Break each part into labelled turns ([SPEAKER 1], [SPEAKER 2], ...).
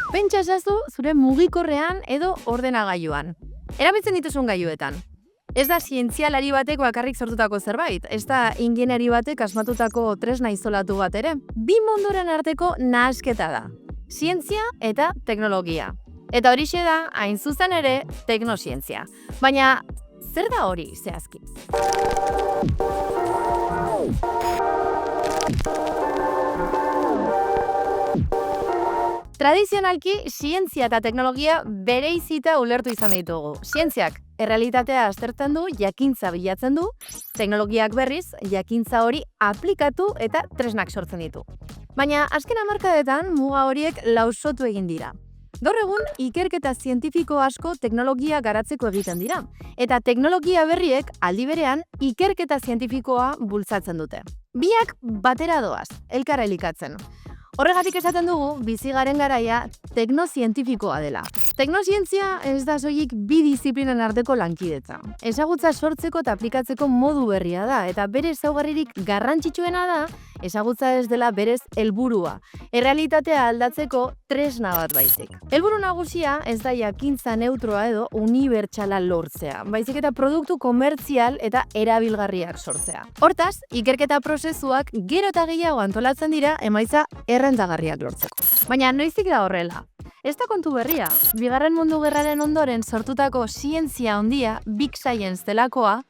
[SPEAKER 1] Pentsa ezazu zure mugikorrean edo ordenagailuan. Erabiltzen dituzun gailuetan. Ez da zientzialari batek bakarrik sortutako zerbait, ez da ingeniari batek asmatutako tresna izolatu bat ere. Bi munduren arteko nahasketa da. Zientzia eta teknologia. Eta horixe da, hain zuzen ere, teknozientzia. Baina, zer da hori zehazki? Tradizionalki, zientzia eta teknologia bereizita ulertu izan ditugu. Zientziak errealitatea aztertzen du, jakintza bilatzen du, teknologiak berriz, jakintza hori aplikatu eta tresnak sortzen ditu. Baina, azken hamarkadetan muga horiek lausotu egin dira. Gaur egun, ikerketa zientifiko asko teknologia garatzeko egiten dira. Eta teknologia berriek aldi berean ikerketa zientifikoa bultzatzen dute. Biak batera doaz, elkar elikatzen. Horregatik esaten dugu, bizi garen garaia teknozientifikoa dela. Teknozientzia ez da soilik bi diziplinen arteko lankidetza. Ezagutza sortzeko eta aplikatzeko modu berria da, eta bere ezaugarririk garrantzitsuena da, ezagutza ez dela berez helburua. Errealitatea aldatzeko tresna bat baizik. Helburu nagusia ez da jakintza neutroa edo unibertsala lortzea, baizik eta produktu komertzial eta erabilgarriak sortzea. Hortaz, ikerketa prozesuak gero eta gehiago antolatzen dira emaitza errentagarriak lortzeko. Baina noizik da horrela? Ez da kontu berria. Bigarren Mundu Gerraren ondoren sortutako zientzia handia, Big Science delakoa,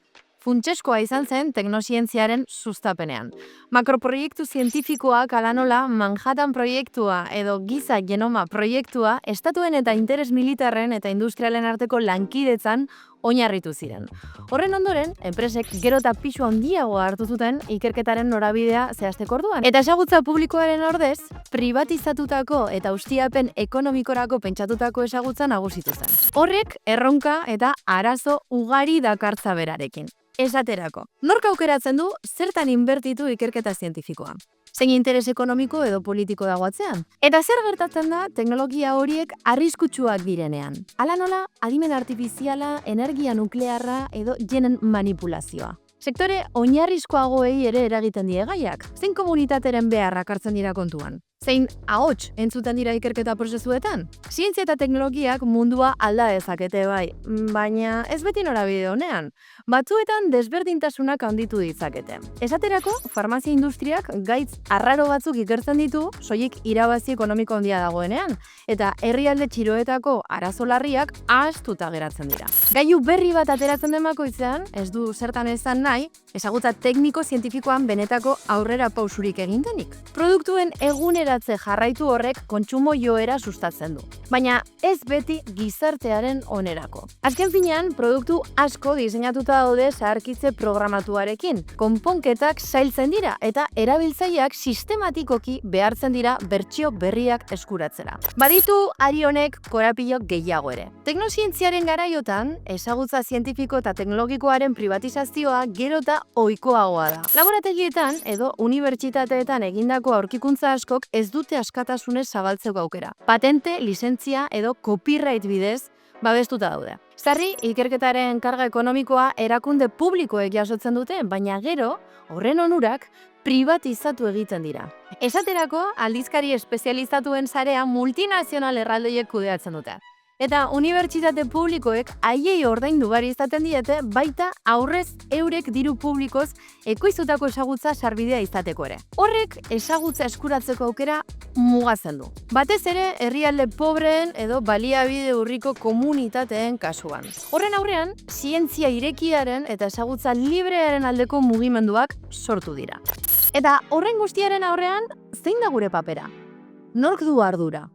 [SPEAKER 1] funtsezkoa izan zen teknozientziaren sustapenean. Makroproiektu zientifikoak hala nola Manhattan proiektua edo giza genoma proiektua estatuen eta interes militarren eta industrialen arteko lankidetzan oinarritu ziren. Horren ondoren, enpresek gero eta pisu handiagoa hartu zuten ikerketaren norabidea zehazteko orduan. Eta ezagutza publikoaren ordez, privatizatutako eta ustiapen ekonomikorako pentsatutako ezagutza nagusitu zen. Horrek erronka eta arazo ugari dakartza berarekin. Esaterako, nork aukeratzen du zertan inbertitu ikerketa zientifikoa? Zein interes ekonomiko edo politiko dago atzean? Eta zer gertatzen da teknologia horiek arriskutsuak direnean? Hala nola, adimen artifiziala, energia nuklearra edo genen manipulazioa. Sektore oinarrizkoagoei ere eragiten die gaiak. Zein komunitateren beharrak hartzen dira kontuan? Zein ahots entzuten dira ikerketa prozesuetan? Zientzia eta teknologiak mundua alda dezakete bai, baina ez beti norabide honean. Batzuetan desberdintasunak handitu ditzakete. Esaterako, farmazia industriak gaitz arraro batzuk ikertzen ditu, soilik irabazi ekonomiko handia dagoenean, eta herrialde txiroetako arazo larriak ahaztuta geratzen dira. Gailu berri bat ateratzen den bakoitzean, ez du zertan esan nahi, ezagutza tekniko-zientifikoan benetako aurrera pausurik egin denik. Produktuen eguneratze jarraitu horrek kontsumo joera sustatzen du. Baina ez beti gizartearen onerako. Azken finean, produktu asko diseinatuta daude zaharkitze programatuarekin. Konponketak zailtzen dira eta erabiltzaileak sistematikoki behartzen dira bertsio berriak eskuratzera. Baditu ari honek korapilo gehiago ere. Teknozientziaren garaiotan, ezagutza zientifiko eta teknologikoaren privatizazioa gero eta ohikoagoa da. Laborategietan edo unibertsitateetan egindako aurkikuntza askok ez dute askatasunez zabaltzeko aukera. Patente, lizentzia edo copyright bidez babestuta daude. Sarri, ikerketaren karga ekonomikoa erakunde publikoek jasotzen dute, baina gero, horren onurak, privatizatu egiten dira. Esaterako, aldizkari espezializatuen sarea multinazional erraldoiek kudeatzen dute. Eta unibertsitate publikoek haiei ordaindu behar izaten diete, baita aurrez eurek diru publikoz ekoiztutako ezagutza sarbidea izateko ere. Horrek ezagutza eskuratzeko aukera mugatzen du. Batez ere, herrialde pobreen edo baliabide urriko komunitateen kasuan. Horren aurrean, zientzia irekiaren eta ezagutza librearen aldeko mugimenduak sortu dira. Eta horren guztiaren aurrean, zein da gure papera? Nork du ardura?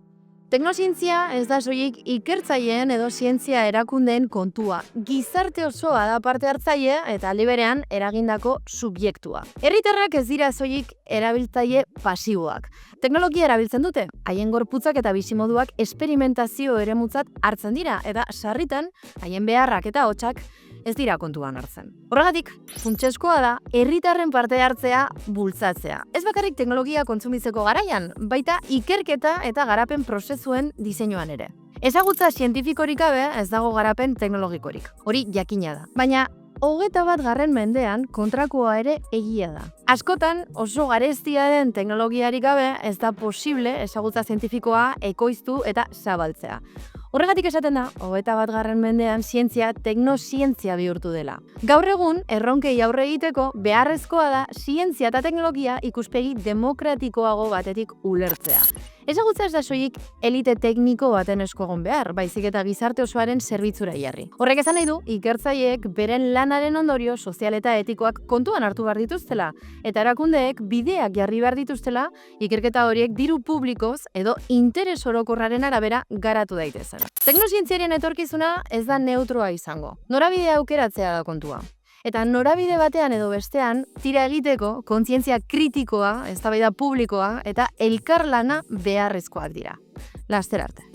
[SPEAKER 1] Teknozientzia ez da soilik ikertzaileen edo zientzia erakundeen kontua. Gizarte osoa da parte hartzaile eta aldi berean eragindako subjektua. Herritarrak ez dira soilik erabiltzaile pasiboak. Teknologia erabiltzen dute, haien gorputzak eta bizimoduak esperimentazio eremutzat hartzen dira eta sarritan haien beharrak eta hotsak ez dira kontuan hartzen. Horregatik, funtsezkoa da herritarren parte hartzea bultzatzea. Ez bakarrik teknologia kontsumitzeko garaian, baita ikerketa eta garapen prozesuen diseinuan ere. Ezagutza zientifikorik gabe ez dago garapen teknologikorik. Hori jakina da. Baina 21. mendean kontrakoa ere egia da. Askotan oso garestia den teknologiarik gabe ez da posible ezagutza zientifikoa ekoiztu eta zabaltzea. Horregatik esaten da, 21. mendean zientzia teknozientzia bihurtu dela. Gaur egun, erronkei aurre egiteko beharrezkoa da zientzia eta teknologia ikuspegi demokratikoago batetik ulertzea. Ezagutza ez da soilik elite tekniko baten esku egon behar, baizik eta gizarte osoaren zerbitzura jarri. Horrek esan nahi du, ikertzaileek beren lanaren ondorio sozial eta etikoak kontuan hartu behar dituztela, eta erakundeek bideak jarri behar dituztela, ikerketa horiek diru publikoz edo interes orokorraren arabera garatu daitezen. Teknozientziaren etorkizuna ez da neutroa izango. Norabidea aukeratzea da kontua. Eta norabide batean edo bestean, tira egiteko kontzientzia kritikoa, eztabaida publikoa eta elkarlana beharrezkoak dira. Laster arte.